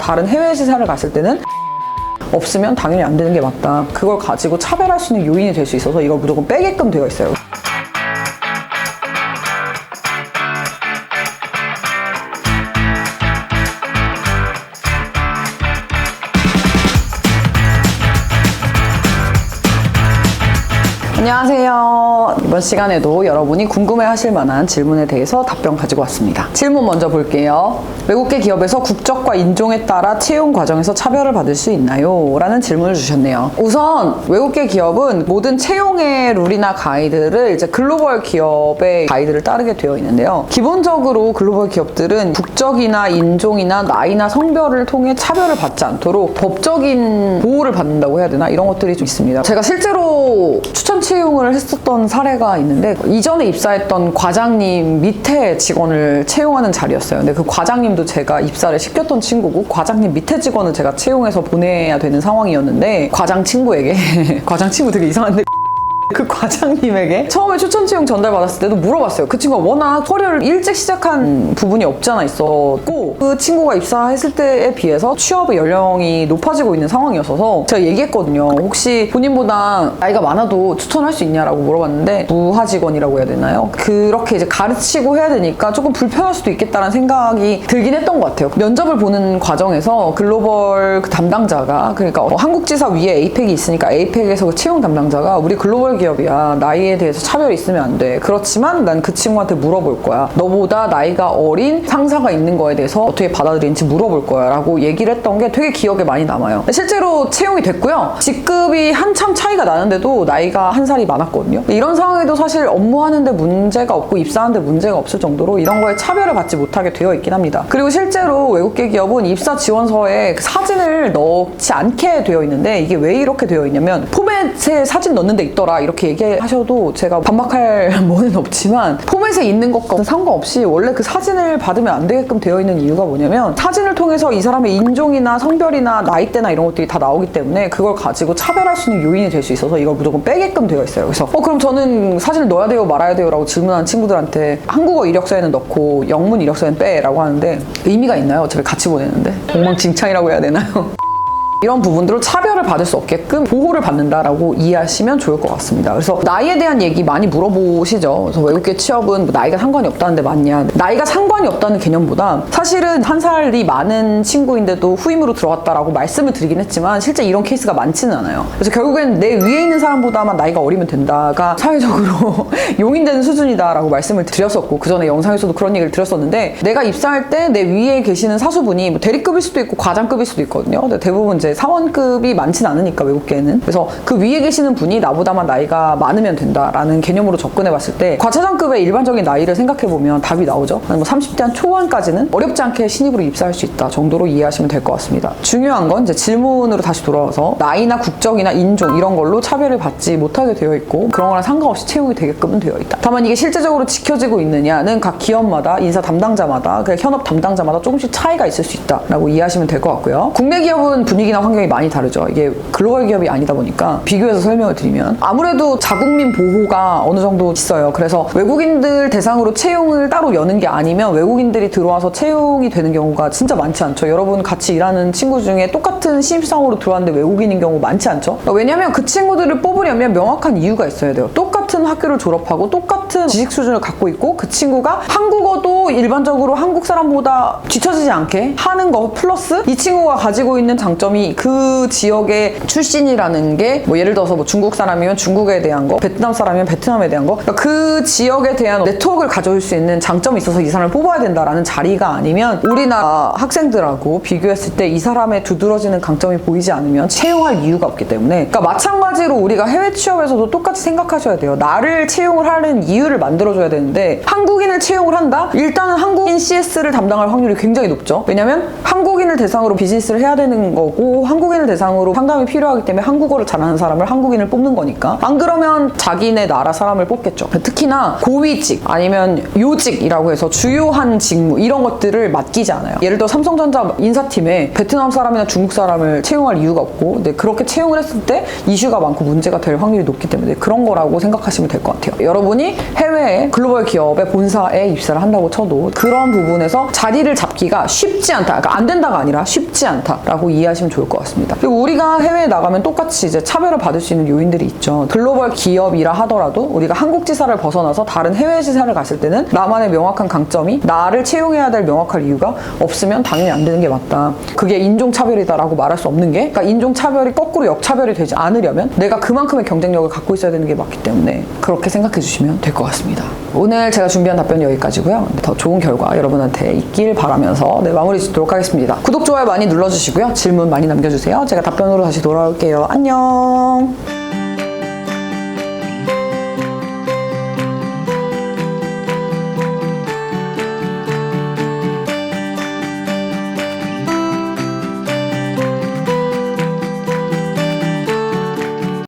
다른 해외 시사를 갔을 때는 없으면 당연히 안 되는 게 맞다. 그걸 가지고 차별할 수 있는 요인이 될 수 있어서 이걸 무조건 빼게끔 되어 있어요. 안녕하세요. 이번 시간에도 여러분이 궁금해하실 만한 질문에 대해서 답변 가지고 왔습니다. 질문 먼저 볼게요. 외국계 기업에서 국적과 인종에 따라 채용 과정에서 차별을 받을 수 있나요? 라는 질문을 주셨네요. 우선 외국계 기업은 모든 채용의 룰이나 가이드를 이제 글로벌 기업의 가이드를 따르게 되어 있는데요. 기본적으로 글로벌 기업들은 국적이나 인종이나 나이나 성별을 통해 차별을 받지 않도록 법적인 보호를 받는다고 해야 되나? 이런 것들이 좀 있습니다. 제가 실제로 추천 채용을 했었던 사례가 있는데 이전에 입사했던 과장님 밑에 직원을 채용하는 자리였어요. 근데 그 과장님도 제가 입사를 시켰던 친구고 과장님 밑에 직원을 제가 채용해서 보내야 되는 상황이었는데 과장 친구에게 과장 친구 되게 이상한데 그 과장님에게 처음에 추천 채용 전달받았을 때도 물어봤어요. 그 친구가 워낙 커리어를 일찍 시작한 부분이 없잖아 있었고 그 친구가 입사했을 때에 비해서 취업의 연령이 높아지고 있는 상황이었어서 제가 얘기했거든요. 혹시 본인보다 나이가 많아도 추천할 수 있냐라고 물어봤는데 부하 직원이라고 해야 되나요? 그렇게 이제 가르치고 해야 되니까 조금 불편할 수도 있겠다는 생각이 들긴 했던 것 같아요. 면접을 보는 과정에서 글로벌 그 담당자가 그러니까 한국지사 위에 에이펙이 있으니까 에이펙에서 그 채용 담당자가 우리 글로벌 기업이야. 나이에 대해서 차별이 있으면 안 돼. 그렇지만 난 그 친구한테 물어볼 거야. 너보다 나이가 어린 상사가 있는 거에 대해서 어떻게 받아들이는지 물어볼 거야. 라고 얘기를 했던 게 되게 기억에 많이 남아요. 실제로 채용이 됐고요. 직급이 한참 차이가 나는데도 나이가 한 살이 많았거든요. 이런 상황에도 사실 업무하는데 문제가 없고 입사하는데 문제가 없을 정도로 이런 거에 차별을 받지 못하게 되어 있긴 합니다. 그리고 실제로 외국계 기업은 입사 지원서에 사진을 넣지 않게 되어 있는데 이게 왜 이렇게 되어 있냐면 포맷에 사진 넣는 데 있더라 이렇게 얘기하셔도 제가 반박할 뭐는 없지만 포맷에 있는 것과 상관없이 원래 그 사진을 받으면 안 되게끔 되어 있는 이유가 뭐냐면 사진을 통해서 이 사람의 인종이나 성별이나 나이대나 이런 것들이 다 나오기 때문에 그걸 가지고 차별할 수 있는 요인이 될 수 있어서 이걸 무조건 빼게끔 되어 있어요. 그래서 그럼 저는 사진을 넣어야 돼요 말아야 돼요 라고 질문하는 친구들한테 한국어 이력서에는 넣고 영문 이력서에는 빼 라고 하는데 의미가 있나요? 어차피 같이 보내는데 엉망진창이라고 해야 되나요? 이런 부분들을 차별을 받을 수 없게끔 보호를 받는다라고 이해하시면 좋을 것 같습니다. 그래서 나이에 대한 얘기 많이 물어보시죠. 그래서 외국계 취업은 뭐 나이가 상관이 없다는데 맞냐? 나이가 상관이 없다는 개념보다 사실은 한 살이 많은 친구인데도 후임으로 들어갔다라고 말씀을 드리긴 했지만 실제 이런 케이스가 많지는 않아요. 그래서 결국엔 내 위에 있는 사람보다만 나이가 어리면 된다가 사회적으로 용인되는 수준이다라고 말씀을 드렸었고 그 전에 영상에서도 그런 얘기를 드렸었는데 내가 입사할 때 내 위에 계시는 사수분이 뭐 대리급일 수도 있고 과장급일 수도 있거든요. 근데 대부분 이제 사원급이 많진 않으니까 외국계는 그래서 그 위에 계시는 분이 나보다만 나이가 많으면 된다라는 개념으로 접근해 봤을 때 과차장급의 일반적인 나이를 생각해 보면 답이 나오죠. 뭐 30대 한 초반까지는 어렵지 않게 신입으로 입사할 수 있다 정도로 이해하시면 될 것 같습니다. 중요한 건 이제 질문으로 다시 돌아와서 나이나 국적이나 인종 이런 걸로 차별을 받지 못하게 되어 있고 그런 거랑 상관없이 채용이 되게끔은 되어 있다. 다만 이게 실제적으로 지켜지고 있느냐는 각 기업마다 인사 담당자마다 현업 담당자마다 조금씩 차이가 있을 수 있다라고 이해하시면 될 것 같고요. 국내 기업은 분위기나 환경이 많이 다르죠. 이게 글로벌 기업이 아니다 보니까 비교해서 설명을 드리면 아무래도 자국민 보호가 어느 정도 있어요. 그래서 외국인들 대상으로 채용을 따로 여는 게 아니면 외국인들이 들어와서 채용이 되는 경우가 진짜 많지 않죠. 여러분 같이 일하는 친구 중에 똑같은 신입사원으로 들어왔는데 외국인인 경우 많지 않죠. 왜냐면 그 친구들을 뽑으려면 명확한 이유가 있어야 돼요. 똑같은 학교를 졸업하고 똑같은 지식 수준을 갖고 있고 그 친구가 한국어도 일반적으로 한국 사람보다 뒤처지지 않게 하는 거 플러스 이 친구가 가지고 있는 장점이 그 지역의 출신이라는 게 뭐 예를 들어서 뭐 중국 사람이면 중국에 대한 거, 베트남 사람이면 베트남에 대한 거, 그러니까 그 지역에 대한 네트워크를 가져올 수 있는 장점이 있어서 이 사람을 뽑아야 된다라는 자리가 아니면 우리나라 학생들하고 비교했을 때 이 사람의 두드러지는 강점이 보이지 않으면 채용할 이유가 없기 때문에 그러니까 마찬가지로 우리가 해외 취업에서도 똑같이 생각하셔야 돼요. 나를 채용을 하는 이유를 만들어줘야 되는데 한국인을 채용을 한다? 일단은 한국인 CS를 담당할 확률이 굉장히 높죠. 왜냐면 한국인을 대상으로 비즈니스를 해야 되는 거고 하고 한국인을 대상으로 상담이 필요하기 때문에 한국어를 잘하는 사람을 한국인을 뽑는 거니까 안 그러면 자기네 나라 사람을 뽑겠죠. 특히나 고위직 아니면 요직이라고 해서 주요한 직무 이런 것들을 맡기지 않아요. 예를 들어 삼성전자 인사팀에 베트남 사람이나 중국 사람을 채용할 이유가 없고 근데 그렇게 채용을 했을 때 이슈가 많고 문제가 될 확률이 높기 때문에 그런 거라고 생각하시면 될 것 같아요. 여러분이 해외에 글로벌 기업의 본사에 입사를 한다고 쳐도 그런 부분에서 자리를 잡기가 쉽지 않다. 그러니까 안 된다가 아니라 쉽지 않다라고 이해하시면 좋을 것 같습니다. 그리고 우리가 해외에 나가면 똑같이 이제 차별을 받을 수 있는 요인들이 있죠. 글로벌 기업이라 하더라도 우리가 한국 지사를 벗어나서 다른 해외 지사를 갔을 때는 나만의 명확한 강점이 나를 채용해야 될 명확한 이유가 없으면 당연히 안 되는 게 맞다. 그게 인종차별이다라고 말할 수 없는 게 그러니까 인종차별이 거꾸로 역차별이 되지 않으려면 내가 그만큼의 경쟁력을 갖고 있어야 되는 게 맞기 때문에 그렇게 생각해 주시면 될 것 같습니다. 오늘 제가 준비한 답변이 여기까지고요. 더 좋은 결과 여러분한테 있길 바라면서 마무리 짓도록 하겠습니다. 구독, 좋아요 많이 눌러주시고요. 질문 많이 남겨주세요. 제가 답변으로 다시 돌아올게요. 안녕.